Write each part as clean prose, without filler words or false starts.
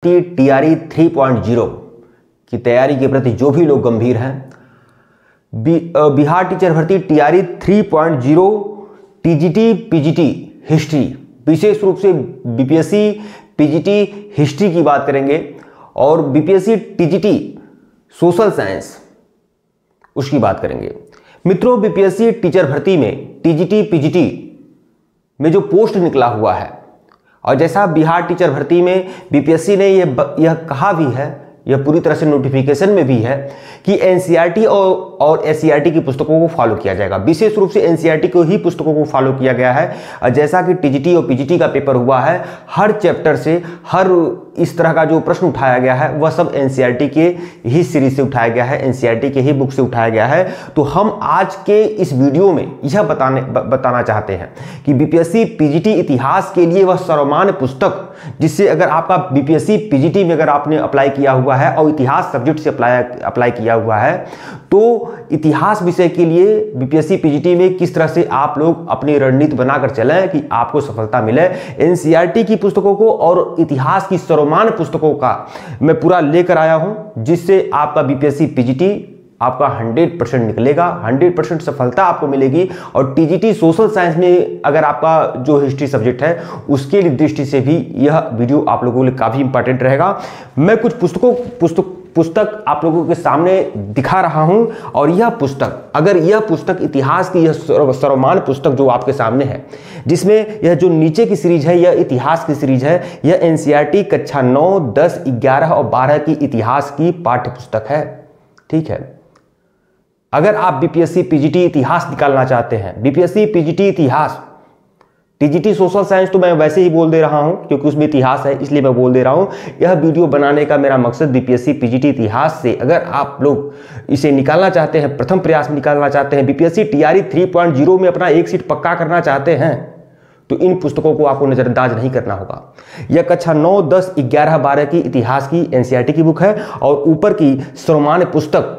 TRE 3.0 की तैयारी के प्रति जो भी लोग गंभीर हैं, बिहार टीचर भर्ती टीआरई 3.0 टीजीटी पीजीटी हिस्ट्री, विशेष रूप से बीपीएससी पीजीटी हिस्ट्री की बात करेंगे और बीपीएससी टीजीटी सोशल साइंस उसकी बात करेंगे। मित्रों, बीपीएससी टीचर भर्ती में टीजीटी पीजीटी में जो पोस्ट निकला हुआ है और जैसा बिहार टीचर भर्ती में बीपीएससी ने यह कहा भी है, यह पूरी तरह से नोटिफिकेशन में भी है कि एनसीईआरटी और एससीईआरटी की पुस्तकों को फॉलो किया जाएगा। विशेष रूप से एनसीईआरटी को ही पुस्तकों को फॉलो किया गया है। जैसा कि टीजीटी और पीजीटी का पेपर हुआ है, हर चैप्टर से हर इस तरह का जो प्रश्न उठाया गया है वह सब एनसीईआरटी के ही सीरीज से उठाया गया है, एनसीईआरटी के ही बुक से उठाया गया है। तो हम आज के इस वीडियो में यह बताना चाहते हैं कि बीपीएससी पीजीटी इतिहास के लिए वह सर्वमान्य पुस्तक, जिससे अगर आपका बीपीएससी पीजीटी में अगर आपने अप्लाई किया हुआ है और इतिहास सब्जेक्ट से अप्लाई किया हुआ है, तो इतिहास विषय के लिए बीपीएससी पीजीटी में किस तरह से आप लोग अपनी रणनीति बनाकर चलें कि आपको सफलता मिले। एनसीईआरटी की पुस्तकों को और इतिहास की सर्वमान्य पुस्तकों का मैं पूरा लेकर आया हूं, जिससे आपका बीपीएससी पीजीटी आपका 100% निकलेगा, 100% सफलता आपको मिलेगी। और टीजीटी सोशल साइंस में अगर आपका जो हिस्ट्री सब्जेक्ट है उसके दृष्टि से भी यह वीडियो आप लोगों के लिए काफ़ी इंपॉर्टेंट रहेगा। मैं कुछ पुस्तक आप लोगों के सामने दिखा रहा हूं और यह पुस्तक, अगर यह पुस्तक इतिहास की यह सर्वमान्य पुस्तक जो आपके सामने है, जिसमें यह जो नीचे की सीरीज है यह इतिहास की सीरीज है, यह एनसीईआरटी कक्षा 9, 10, 11 और 12 की इतिहास की पाठ्य पुस्तक है। ठीक है, अगर आप बीपीएससी पीजीटी इतिहास निकालना चाहते हैं, बीपीएससी पीजीटी इतिहास, टीजीटी सोशल साइंस तो मैं वैसे ही बोल दे रहा हूं क्योंकि उसमें इतिहास है इसलिए मैं बोल दे रहा हूं। यह वीडियो बनाने का मेरा मकसद बीपीएससी पीजीटी इतिहास से अगर आप लोग इसे निकालना चाहते हैं, प्रथम प्रयास में निकालना चाहते हैं, बीपीएससी टीआरई 3.0 में अपना एक सीट पक्का करना चाहते हैं, तो इन पुस्तकों को आपको नजरअंदाज नहीं करना होगा। यह कक्षा 9, 10, 11, 12 की इतिहास की एनसीईआरटी की बुक है और ऊपर की सर्वमान्य पुस्तक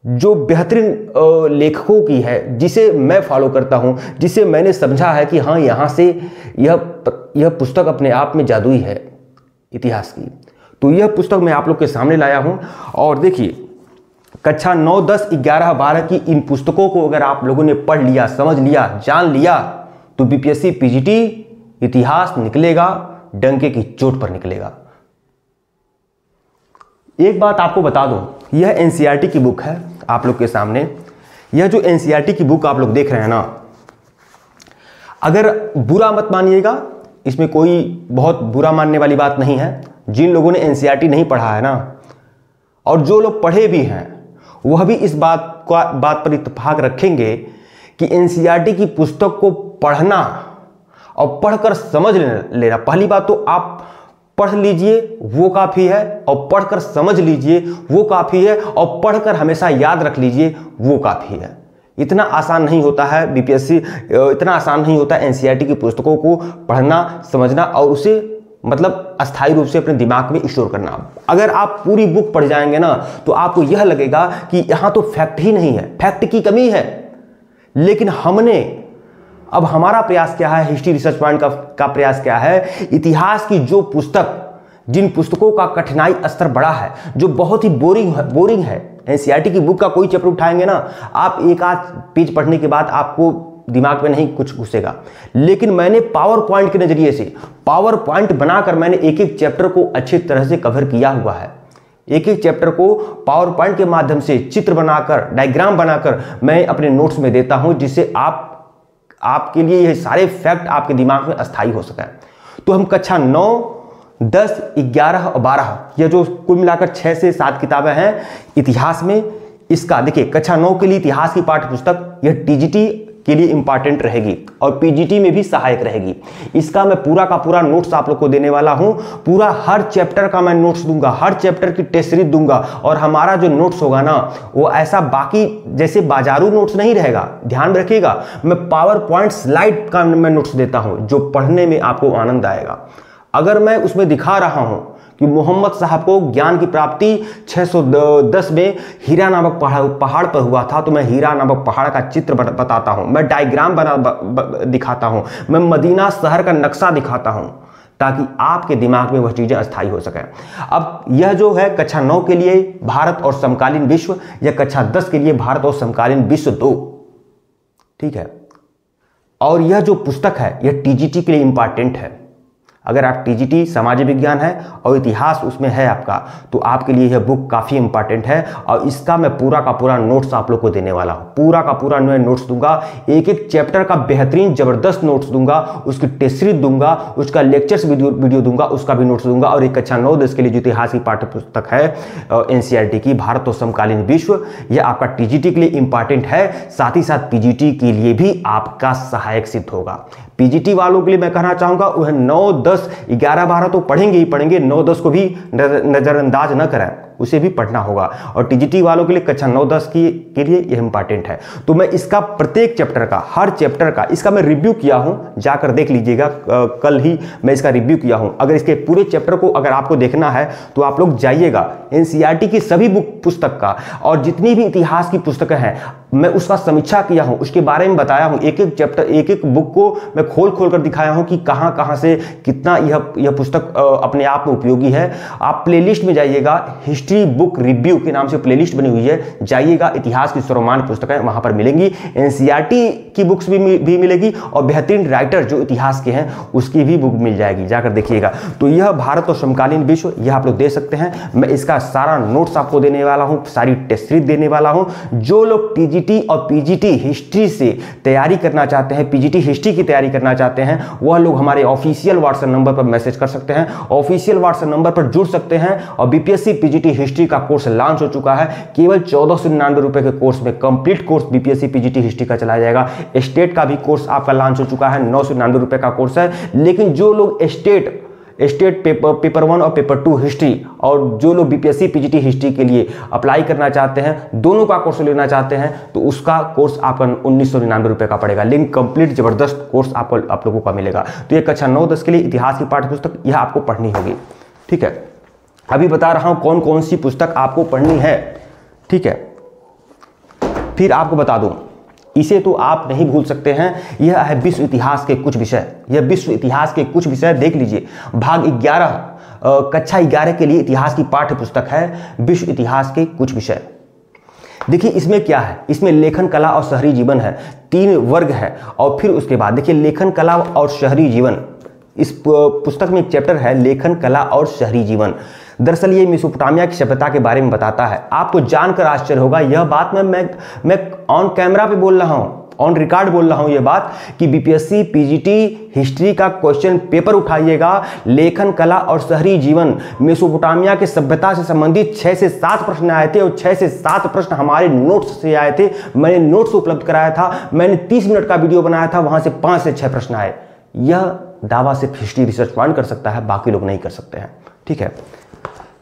जो बेहतरीन लेखकों की है, जिसे मैं फॉलो करता हूं, जिसे मैंने समझा है कि हाँ यहाँ से यह पुस्तक अपने आप में जादुई है इतिहास की, तो यह पुस्तक मैं आप लोग के सामने लाया हूं। और देखिए, कक्षा 9, 10, 11, 12 की इन पुस्तकों को अगर आप लोगों ने पढ़ लिया, समझ लिया, जान लिया, तो बीपीएससी पीजीटी इतिहास निकलेगा, डंके की चोट पर निकलेगा। एक बात आपको बता दूं, यह एनसीईआरटी की बुक है आप लोग के सामने। यह जो एनसीईआरटी की बुक आप लोग देख रहे हैं ना, अगर बुरा मत मानिएगा, इसमें कोई बहुत बुरा मानने वाली बात नहीं है। जिन लोगों ने एनसीईआरटी नहीं पढ़ा है ना, और जो लोग पढ़े भी हैं, वह भी इस बात पर इत्तेफाक रखेंगे कि एनसीईआरटी की पुस्तक को पढ़ना और पढ़कर समझ लेना, पहली बात तो आप पढ़ लीजिए वो काफ़ी है, और पढ़कर समझ लीजिए वो काफ़ी है, और पढ़कर हमेशा याद रख लीजिए वो काफ़ी है। इतना आसान नहीं होता है बीपीएससी, इतना आसान नहीं होता एनसीईआरटी की पुस्तकों को पढ़ना, समझना और उसे मतलब अस्थायी रूप से अपने दिमाग में स्टोर करना। अगर आप पूरी बुक पढ़ जाएंगे ना, तो आपको यह लगेगा कि यहाँ तो फैक्ट ही नहीं है, फैक्ट की कमी है। लेकिन अब हमारा प्रयास क्या है, हिस्ट्री रिसर्च पॉइंट का प्रयास क्या है, इतिहास की जो पुस्तक, जिन पुस्तकों का कठिनाई स्तर बड़ा है, जो बहुत ही बोरिंग है, एनसीईआरटी की बुक का कोई चैप्टर उठाएंगे ना, आप एक आध पेज पढ़ने के बाद आपको दिमाग में नहीं कुछ घुसेगा। लेकिन मैंने पावर पॉइंट के नजरिए से पावर पॉइंट बनाकर मैंने एक एक चैप्टर को अच्छी तरह से कवर किया हुआ है। एक एक चैप्टर को पावर पॉइंट के माध्यम से चित्र बनाकर, डायग्राम बनाकर मैं अपने नोट्स में देता हूं, जिससे आपके लिए ये सारे फैक्ट आपके दिमाग में अस्थायी हो सके। तो हम कक्षा 9, 10, 11 और 12, ये जो कुल मिलाकर 6 से 7 किताबें हैं इतिहास में, इसका देखिए कक्षा 9 के लिए इतिहास की पाठ्य पुस्तक यह टीजीटी के लिए इंपॉर्टेंट रहेगी और पीजीटी में भी सहायक रहेगी। इसका मैं पूरा का पूरा नोट्स आप लोग को देने वाला हूं, पूरा हर चैप्टर का मैं नोट्स दूंगा, हर चैप्टर की टेस्ट सीरीज दूंगा। और हमारा जो नोट्स होगा ना, वो ऐसा बाकी जैसे बाजारू नोट्स नहीं रहेगा, ध्यान में रखिएगा। मैं पावर पॉइंट स्लाइड का मैं नोट्स देता हूं, जो पढ़ने में आपको आनंद आएगा। अगर मैं उसमें दिखा रहा हूं कि मोहम्मद साहब को ज्ञान की प्राप्ति 610 में हीरा नामक पहाड़ पर हुआ था, तो मैं हीरा नामक पहाड़ का चित्र बताता हूं, मैं डायग्राम दिखाता हूं, मैं मदीना शहर का नक्शा दिखाता हूं, ताकि आपके दिमाग में वह चीजें अस्थायी हो सके। अब यह जो है कक्षा 9 के लिए भारत और समकालीन विश्व, या कक्षा 10 के लिए भारत और समकालीन विश्व 2, ठीक है। और यह जो पुस्तक है यह टीजीटी के लिए इंपॉर्टेंट है। अगर आप टीजीटी सामाजिक विज्ञान है और इतिहास उसमें है आपका, तो आपके लिए यह बुक काफ़ी इंपॉर्टेंट है। और इसका मैं पूरा का पूरा नोट्स आप लोग को देने वाला हूँ, पूरा का पूरा मैं नोट्स दूंगा, एक एक चैप्टर का बेहतरीन ज़बरदस्त नोट्स दूंगा, उसकी टेस्ट सीरीज दूंगा, उसका लेक्चर्स वीडियो दूंगा, उसका भी नोट्स दूंगा। और एक कक्षा 9-10 के लिए जो इतिहास की पाठ्य पुस्तक है एनसीईआरटी की भारत और समकालीन विश्व, यह आपका टीजीटी के लिए इंपॉर्टेंट है, साथ ही साथ पीजीटी के लिए भी आपका सहायक सिद्ध होगा। पीजीटी वालों के लिए मैं कहना चाहूंगा वह 9, 10, 11, 12 तो पढ़ेंगे ही पढ़ेंगे, 9, 10 को भी नजरअंदाज न करें, उसे भी पढ़ना होगा। और टीजीटी वालों के लिए कक्षा 9, 10 के लिए यह इंपॉर्टेंट है। तो मैं इसका प्रत्येक चैप्टर का, हर चैप्टर का इसका मैं रिव्यू किया हूं, जाकर देख लीजिएगा, कल ही मैं इसका रिव्यू किया हूं। अगर इसके पूरे चैप्टर को अगर आपको देखना है तो आप लोग जाइएगा, एनसीईआरटी की सभी बुक पुस्तक का और जितनी भी इतिहास की पुस्तकें हैं मैं उसका समीक्षा किया हूं, उसके बारे में बताया हूं, एक एक चैप्टर, एक एक बुक को मैं खोल कर दिखाया हूं कि कहां कहां से कितना यह पुस्तक अपने आप में उपयोगी है। आप प्लेलिस्ट में जाइएगा, हिस्ट्री बुक रिव्यू के नाम से प्लेलिस्ट बनी हुई है, जाइएगा, इतिहास की सर्वमान्य पुस्तकें वहां पर मिलेंगी, एनसीईआरटी की बुक्स भी मिलेगी और बेहतरीन राइटर जो इतिहास के हैं उसकी भी बुक मिल जाएगी, जाकर देखिएगा। तो यह भारत और समकालीन विश्व, यह आप लोग दे सकते हैं। मैं इसका सारा नोट्स आपको देने वाला हूं, सारी टेस्ट सीरीज देने वाला हूं। जो लोग टीजीटी और पीजीटी हिस्ट्री से तैयारी करना चाहते हैं, पीजीटी हिस्ट्री की तैयारी करना चाहते हैं, वह लोग हमारे ऑफिशियल व्हाट्सएप नंबर पर मैसेज कर सकते हैं, ऑफिशियल व्हाट्सएप नंबर पर जुड़ सकते हैं। और बीपीएससी पीजीटी हिस्ट्री का कोर्स लॉन्च हो चुका है, केवल 1499 रुपए के कोर्स में complete course BPSC PGT history का चलाया जाएगा। स्टेट का भी कोर्स आपका लॉन्च हो चुका है, 999 रुपए का कोर्स है। लेकिन जो लोग स्टेट पेपर 1 और पेपर 2 हिस्ट्री, और जो लोग बीपीएससी पीजीटी हिस्ट्री के लिए अप्लाई करना चाहते हैं, दोनों का कोर्स लेना चाहते हैं, तो उसका कोर्स आपका 1999 रुपए का पड़ेगा। लेकिन कंप्लीट जबरदस्त कोर्स आप लोगों का मिलेगा। तो ये कक्षा 9-10 के लिए इतिहास की पाठ्य पुस्तक यह आपको पढ़नी होगी, ठीक है। अभी बता रहा हूं कौन कौन सी पुस्तक आपको पढ़नी है, ठीक है। फिर आपको बता दूं, इसे तो आप नहीं भूल सकते हैं, यह है विश्व इतिहास के कुछ विषय। यह विश्व इतिहास के कुछ विषय देख लीजिए, भाग 11 कक्षा 11 के लिए इतिहास की पाठ्य पुस्तक है, विश्व इतिहास के कुछ विषय। देखिए इसमें क्या है, इसमें लेखन कला और शहरी जीवन है, 3 वर्ग है। और फिर उसके बाद देखिए लेखन कला और शहरी जीवन, इस पुस्तक में एक चैप्टर है लेखन कला और शहरी जीवन। दरअसल ये मेसोपोटामिया की सभ्यता के बारे में बताता है। आपको जानकर आश्चर्य होगा, यह बात मैं ऑन कैमरा पे बोल रहा हूं, ऑन रिकॉर्ड बोल रहा हूं यह बात, कि बीपीएससी पीजीटी हिस्ट्री का क्वेश्चन पेपर उठाइएगा, लेखन कला और शहरी जीवन, मेसोपोटामिया के सभ्यता से संबंधित 6 से 7 प्रश्न आए थे। और 6 से 7 प्रश्न हमारे नोट्स से आए थे, मैंने नोट्स उपलब्ध कराया था, मैंने 30 मिनट का वीडियो बनाया था, वहां से 5 से 6 प्रश्न आए। यह दावा सिर्फ हिस्ट्री रिसर्च पॉइंट कर सकता है, बाकी लोग नहीं कर सकते हैं, ठीक है।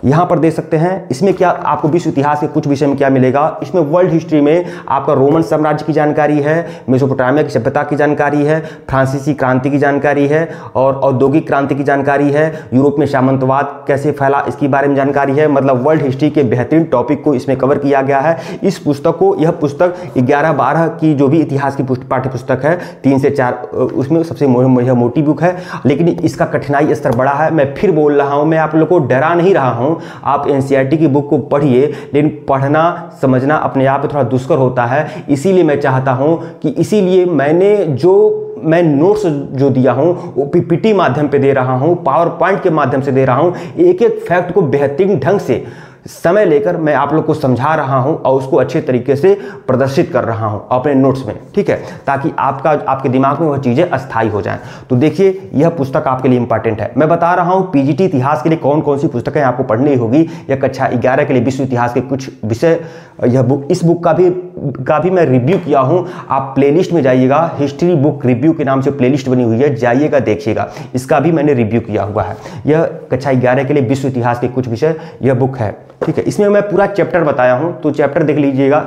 यहां पर देख सकते हैं, इसमें क्या आपको विश्व इतिहास के कुछ विषय में क्या मिलेगा। इसमें वर्ल्ड हिस्ट्री में आपका रोमन साम्राज्य की जानकारी है, मेसोपोटामिया की सभ्यता की जानकारी है, फ्रांसीसी क्रांति की जानकारी है, और औद्योगिक क्रांति की जानकारी है, यूरोप में सामंतवाद कैसे फैला इसके बारे में जानकारी है। मतलब वर्ल्ड हिस्ट्री के बेहतरीन टॉपिक को इसमें कवर किया गया है। इस पुस्तक को, यह पुस्तक 11-12 की जो भी इतिहास की पाठ्य पुस्तक है, 3 से 4, उसमें सबसे मोटी बुक है, लेकिन इसका कठिनाई स्तर बड़ा है। मैं फिर बोल रहा हूं, मैं आप लोग को डरा नहीं रहा हूं, आप एनसीईआरटी की बुक को पढ़िए, लेकिन पढ़ना समझना अपने आप में थोड़ा दुष्कर होता है। इसीलिए मैं चाहता हूं कि इसीलिए मैं नोट्स जो दिया हूं वो पीपीटी माध्यम पे दे रहा हूं, पावर पॉइंट के माध्यम से दे रहा हूं, एक एक फैक्ट को बेहतरीन ढंग से समय लेकर मैं आप लोग को समझा रहा हूं और उसको अच्छे तरीके से प्रदर्शित कर रहा हूं अपने नोट्स में, ठीक है, ताकि आपके दिमाग में वह चीजें अस्थायी हो जाएं। तो देखिए यह पुस्तक आपके लिए इंपॉर्टेंट है। मैं बता रहा हूं पीजीटी इतिहास के लिए कौन कौन सी पुस्तकें आपको पढ़नी होगी, या कक्षा 11 के लिए विश्व इतिहास के कुछ विषय। यह बुक, इस बुक का भी मैं रिव्यू किया हूं, आप प्लेलिस्ट में जाइएगा, हिस्ट्री बुक रिव्यू के नाम से प्लेलिस्ट बनी हुई है, जाइएगा देखिएगा, इसका भी मैंने रिव्यू किया हुआ है। यह कक्षा 11 के लिए विश्व इतिहास के कुछ विषय यह बुक है, ठीक है। इसमें मैं पूरा चैप्टर बताया हूं, तो चैप्टर देख लीजिएगा,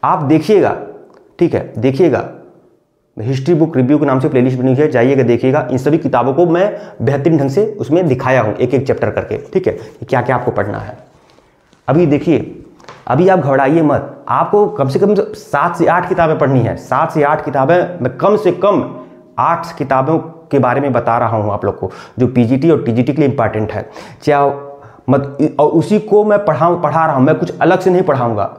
आप देखिएगा, ठीक है, देखिएगा। हिस्ट्री बुक रिव्यू के नाम से प्लेलिस्ट बनी हुई है, जाइएगा देखिएगा। इन सभी किताबों को मैं बेहतरीन ढंग से उसमें दिखाया हूं, एक एक चैप्टर करके, ठीक है, क्या क्या आपको पढ़ना है। अभी देखिए, अभी आप घबराइए मत, आपको कम से कम 7 से 8 किताबें पढ़नी है। 7 से 8 किताबें, मैं कम से कम 8 किताबों के बारे में बता रहा हूँ आप लोग को, जो पीजीटी और टीजीटी के लिए इंपॉर्टेंट है। चाहे और उसी को मैं पढ़ा रहा हूँ, मैं कुछ अलग से नहीं पढ़ाऊँगा,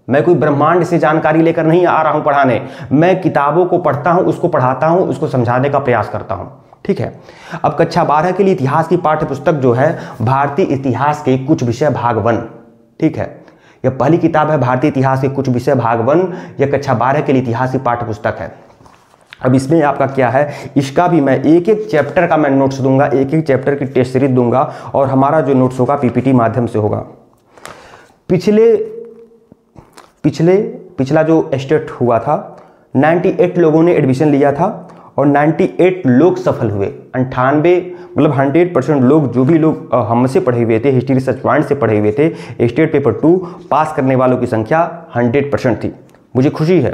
मैं कोई ब्रह्मांड से जानकारी लेकर नहीं आ रहा हूँ पढ़ाने, मैं किताबों को पढ़ता हूँ, उसको पढ़ाता हूँ, उसको समझाने का प्रयास करता हूँ। ठीक है। अब कक्षा 12 के लिए इतिहास की पाठ्य पुस्तक जो है भारतीय इतिहास के कुछ विषय भाग 1। ठीक है, यह पहली किताब है भारतीय इतिहास के कुछ विषय भाग 1। यह कक्षा 12 के लिए इतिहास की पाठ्य पुस्तक है। अब इसमें आपका क्या है, इसका भी मैं एक एक चैप्टर का मैं नोट्स दूंगा, एक एक चैप्टर की टेस्ट सीरीज दूंगा, और हमारा जो नोट्स होगा पीपीटी माध्यम से होगा। पिछला जो स्टेट हुआ था 98 लोगों ने एडमिशन लिया था और 98 लोग सफल हुए। 98 मतलब 100% लोग, जो भी लोग हमसे पढ़े हुए थे, हिस्ट्री रिसर्च पॉइंट से पढ़े हुए थे, स्टेट पेपर 2 पास करने वालों की संख्या 100% थी। मुझे खुशी है।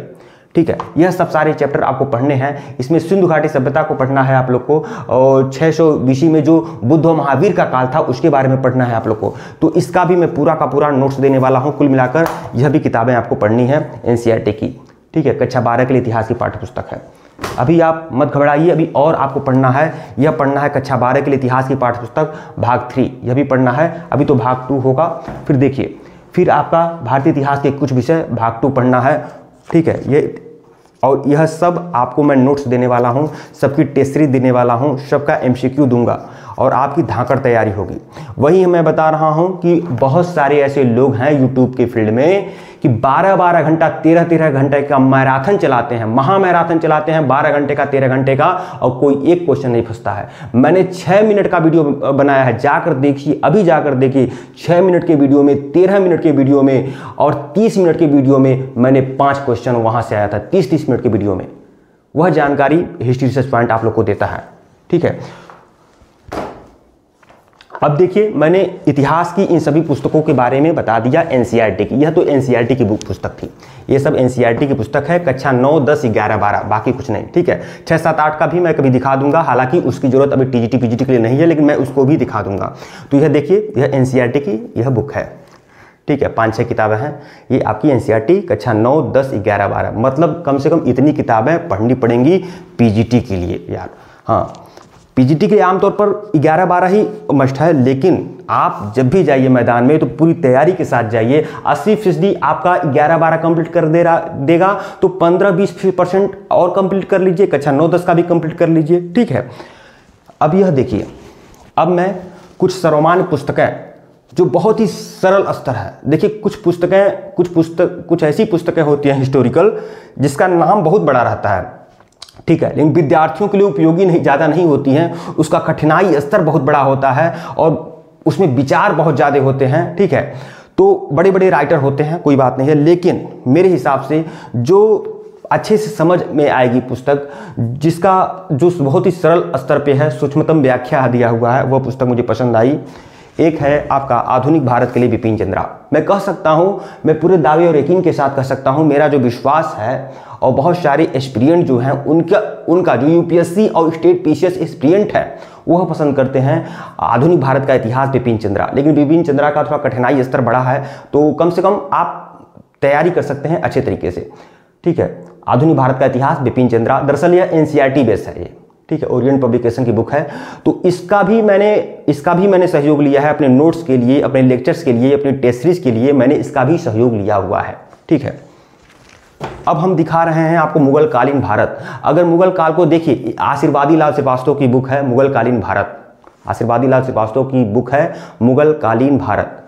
ठीक है, यह सब सारे चैप्टर आपको पढ़ने हैं। इसमें सिंधु घाटी सभ्यता को पढ़ना है आप लोग को, और 600 BC में जो बुद्ध और महावीर का काल था उसके बारे में पढ़ना है आप लोग को। तो इसका भी मैं पूरा का पूरा नोट्स देने वाला हूं। कुल मिलाकर यह भी किताबें आपको पढ़नी है NCERT की। ठीक है, कक्षा 12 के लिए इतिहास की पाठ्य पुस्तक है। अभी आप मत घबराइए, अभी और आपको पढ़ना है। यह पढ़ना है कक्षा 12 के लिए इतिहास की पाठ्य पुस्तक भाग 3, यह भी पढ़ना है। अभी तो भाग 2 होगा। फिर देखिए, फिर आपका भारतीय इतिहास के कुछ विषय भाग 2 पढ़ना है। ठीक है, और यह सब आपको मैं नोट्स देने वाला हूं, सबकी टेस्ट सीरीज देने वाला हूं, सबका MCQ दूंगा और आपकी धाकड़ तैयारी होगी। वही मैं बता रहा हूं कि बहुत सारे ऐसे लोग हैं यूट्यूब के फील्ड में कि 12-12 घंटा 13-13 घंटे का मैराथन चलाते हैं, महा मैराथन चलाते हैं, 12 घंटे का 13 घंटे का, और कोई एक क्वेश्चन नहीं फंसता है। मैंने 6 मिनट का वीडियो बनाया है, जाकर देखिए, अभी जाकर देखिए। 6 मिनट के वीडियो में, 13 मिनट के वीडियो में और 30 मिनट के वीडियो में मैंने 5 क्वेश्चन वहां से आया था। 30-30 मिनट के वीडियो में वह जानकारी हिस्ट्री रिसर्च पॉइंट आप लोग को देता है। ठीक है, अब देखिए, मैंने इतिहास की इन सभी पुस्तकों के बारे में बता दिया NCERT की। यह तो NCERT की बुक पुस्तक थी, ये सब NCERT की पुस्तक है, कक्षा 9, 10, 11, 12, बाकी कुछ नहीं। ठीक है, 6, 7, 8 का भी मैं कभी दिखा दूंगा, हालांकि उसकी जरूरत अभी TGT PGT के लिए नहीं है, लेकिन मैं उसको भी दिखा दूंगा। तो यह देखिए, यह NCERT की यह बुक है। ठीक है, 5-6 किताबें हैं, ये आपकी NCERT कक्षा 9, 10, 11, 12, मतलब कम से कम इतनी किताबें पढ़नी पड़ेंगी PGT के लिए यार। हाँ, PGT के लिए आमतौर पर 11-12 ही मस्ट है, लेकिन आप जब भी जाइए मैदान में तो पूरी तैयारी के साथ जाइए। 80% आपका 11-12 कंप्लीट कर देगा, तो 15-20% और कंप्लीट कर लीजिए, कक्षा 9-10 का भी कंप्लीट कर लीजिए। ठीक है, अब यह देखिए, अब मैं कुछ सर्वमान्य पुस्तकें जो बहुत ही सरल स्तर है। देखिए, कुछ ऐसी पुस्तकें होती हैं हिस्टोरिकल जिसका नाम बहुत बड़ा रहता है। ठीक है, लेकिन विद्यार्थियों के लिए उपयोगी ज़्यादा नहीं होती हैं, उसका कठिनाई स्तर बहुत बड़ा होता है और उसमें विचार बहुत ज़्यादा होते हैं। ठीक है, तो बड़े बड़े राइटर होते हैं, कोई बात नहीं है, लेकिन मेरे हिसाब से जो अच्छे से समझ में आएगी पुस्तक, जिसका जो बहुत ही सरल स्तर पे है, सूक्ष्मतम व्याख्या दिया हुआ है, वह पुस्तक मुझे पसंद आई। एक है आपका आधुनिक भारत के लिए बिपिन चंद्रा। मैं कह सकता हूँ, मैं पूरे दावे और यकीन के साथ कह सकता हूँ, मेरा जो विश्वास है और बहुत सारे एस्पिरिएंट जो हैं उनका जो UPSC और स्टेट PCS एस्पिरिएंट है वह पसंद करते हैं आधुनिक भारत का इतिहास बिपिन चंद्रा। लेकिन बिपिन चंद्रा का थोड़ा कठिनाई स्तर बड़ा है, तो कम से कम आप तैयारी कर सकते हैं अच्छे तरीके से। ठीक है, आधुनिक भारत का इतिहास बिपिन चंद्रा, दरअसल यह NCERT बेस है ये। ठीक है, ओरिएंट पब्लिकेशन की बुक है। तो इसका भी मैंने सहयोग लिया है अपने नोट्स के लिए, अपने लेक्चर्स के लिए, अपनी टेस्ट सीरीज के लिए मैंने इसका भी सहयोग लिया हुआ है। ठीक है, अब हम दिखा रहे हैं आपको मुगल कालीन भारत। अगर मुगल काल को देखिए, आशीर्वादी लाल श्रीवास्तव की बुक है मुगल कालीन भारत। आशीर्वादी लाल श्रीवास्तव की बुक है मुगल कालीन भारत।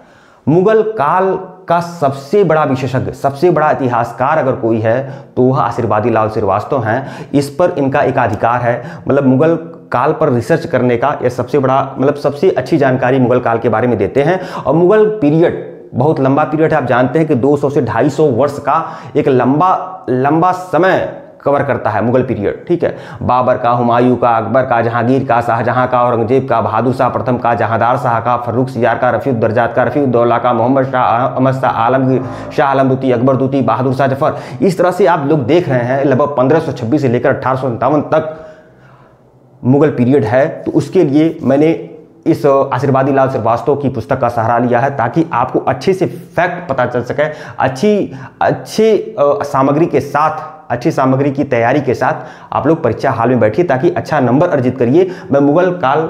मुगल काल का सबसे बड़ा विशेषज्ञ, सबसे बड़ा इतिहासकार अगर कोई है तो वह आशीर्वादी लाल श्रीवास्तव हैं। इस पर इनका एकाधिकार है, मतलब मुगल काल पर रिसर्च करने का यह सबसे बड़ा, मतलब सबसे अच्छी जानकारी मुगल काल के बारे में देते हैं। और मुगल पीरियड बहुत लंबा पीरियड है, आप जानते हैं कि 200 से 250 वर्ष का एक लंबा समय कवर करता है मुगल पीरियड। ठीक है, बाबर का, हुमायूं का, अकबर का, जहांगीर का, शाहजहां का, औरंगजेब का, बहादुर शाह प्रथम का, जहांदार शाह का, फर्रुख सियार का, रफीउद्दर्जात का, रफीउद्दौला का, मोहम्मद शाह, अहमद शाह, आलमगीर, शाह आलम द्वितीय, अकबर द्वितीय, बहादुर शाह जफर। इस तरह से आप लोग देख रहे हैं लगभग 1526 से लेकर 1857 तक मुगल पीरियड है। तो उसके लिए मैंने इस आशीर्वादी लाल श्रीवास्तव की पुस्तक का सहारा लिया है, ताकि आपको अच्छे से फैक्ट पता चल सके, अच्छी सामग्री के साथ अच्छी सामग्री की तैयारी के साथ आप लोग परीक्षा हाल में बैठिए ताकि अच्छा नंबर अर्जित करिए। मैं मुगल काल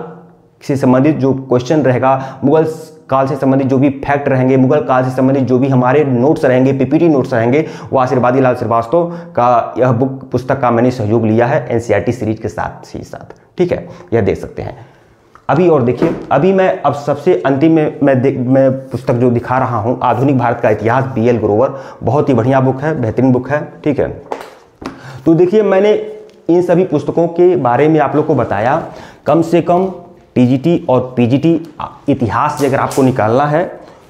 से संबंधित जो क्वेश्चन रहेगा, मुगल काल से संबंधित जो भी फैक्ट रहेंगे, मुगल काल से संबंधित जो भी हमारे नोट्स रहेंगे, पीपीटी नोट्स रहेंगे, वो आशीर्वादी लाल श्रीवास्तव का यह पुस्तक का मैंने सहयोग लिया है एनसीईआरटी सीरीज के साथ ही साथ। ठीक है, यह देख सकते हैं। अभी और देखिए, अभी मैं अब सबसे अंतिम में मैं पुस्तक जो दिखा रहा हूँ, आधुनिक भारत का इतिहास, बीएल ग्रोवर। बहुत ही बढ़िया बुक है, बेहतरीन बुक है। ठीक है, तो देखिए मैंने इन सभी पुस्तकों के बारे में आप लोग को बताया। कम से कम टीजीटी और पीजीटी इतिहास अगर आपको निकालना है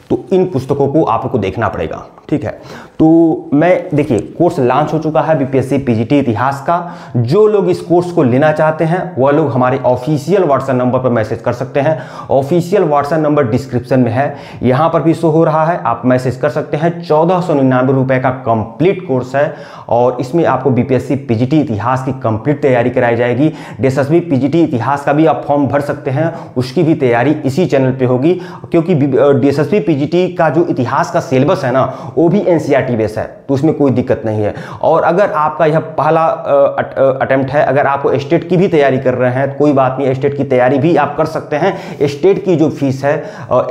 तो इन पुस्तकों को आपको देखना पड़ेगा। ठीक है, तो मैं देखिए कोर्स लॉन्च हो चुका है बीपीएससी पीजीटी इतिहास का। जो लोग इस कोर्स को लेना चाहते हैं वह लोग हमारे ऑफिशियल व्हाट्सएप नंबर पर मैसेज कर सकते हैं। ऑफिशियल व्हाट्सएप नंबर डिस्क्रिप्शन में है, यहाँ पर भी शो हो रहा है, आप मैसेज कर सकते हैं। 1499 रुपये का कंप्लीट कोर्स है और इसमें आपको बीपीएससी पीजीटी इतिहास की कंप्लीट तैयारी कराई जाएगी। डीएसएसबी पीजीटी इतिहास का भी आप फॉर्म भर सकते हैं, उसकी भी तैयारी इसी चैनल पे होगी, क्योंकि डीएसएसबी पीजीटी का जो इतिहास का सिलेबस है ना वो भी एनसीईआरटी बेस है, तो उसमें कोई दिक्कत नहीं है। और अगर आपका यह पहला अटेम्प्ट है, अगर आप स्टेट की भी तैयारी कर रहे हैं, कोई बात नहीं, स्टेट की तैयारी भी आप कर सकते हैं। स्टेट की जो फीस है,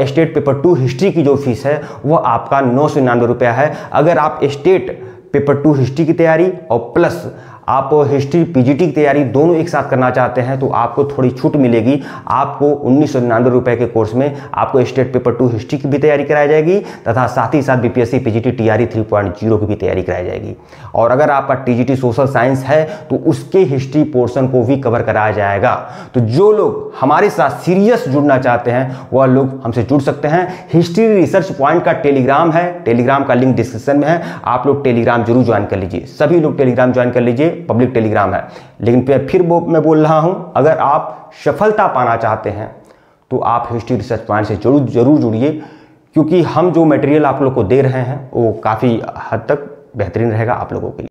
स्टेट पेपर 2 हिस्ट्री की जो फीस है वह आपका 999 रुपया है। अगर आप स्टेट पेपर 2 हिस्ट्री की तैयारी और प्लस आप हिस्ट्री पीजीटी की तैयारी दोनों एक साथ करना चाहते हैं तो आपको थोड़ी छूट मिलेगी। आपको 1999 रुपये के कोर्स में आपको स्टेट पेपर 2 हिस्ट्री की भी तैयारी कराई जाएगी तथा साथ ही साथ बीपीएससी पीजीटी टीआरई 3.0 की भी तैयारी कराई जाएगी। और अगर आपका टीजीटी सोशल साइंस है तो उसके हिस्ट्री पोर्शन को भी कवर कराया जाएगा। तो जो लोग हमारे साथ सीरियस जुड़ना चाहते हैं वह लोग हमसे जुड़ सकते हैं। हिस्ट्री रिसर्च पॉइंट का टेलीग्राम है, टेलीग्राम का लिंक डिस्क्रिप्शन में है, आप लोग टेलीग्राम जरूर ज्वाइन कर लीजिए। सभी लोग टेलीग्राम ज्वाइन कर लीजिए, पब्लिक टेलीग्राम है। लेकिन फिर मैं बोल रहा हूं, अगर आप सफलता पाना चाहते हैं तो आप हिस्ट्री रिसर्च पॉइंट से जरूर जुड़िए, क्योंकि हम जो मटेरियल आप लोग को दे रहे हैं वो काफ़ी हद तक बेहतरीन रहेगा आप लोगों के लिए।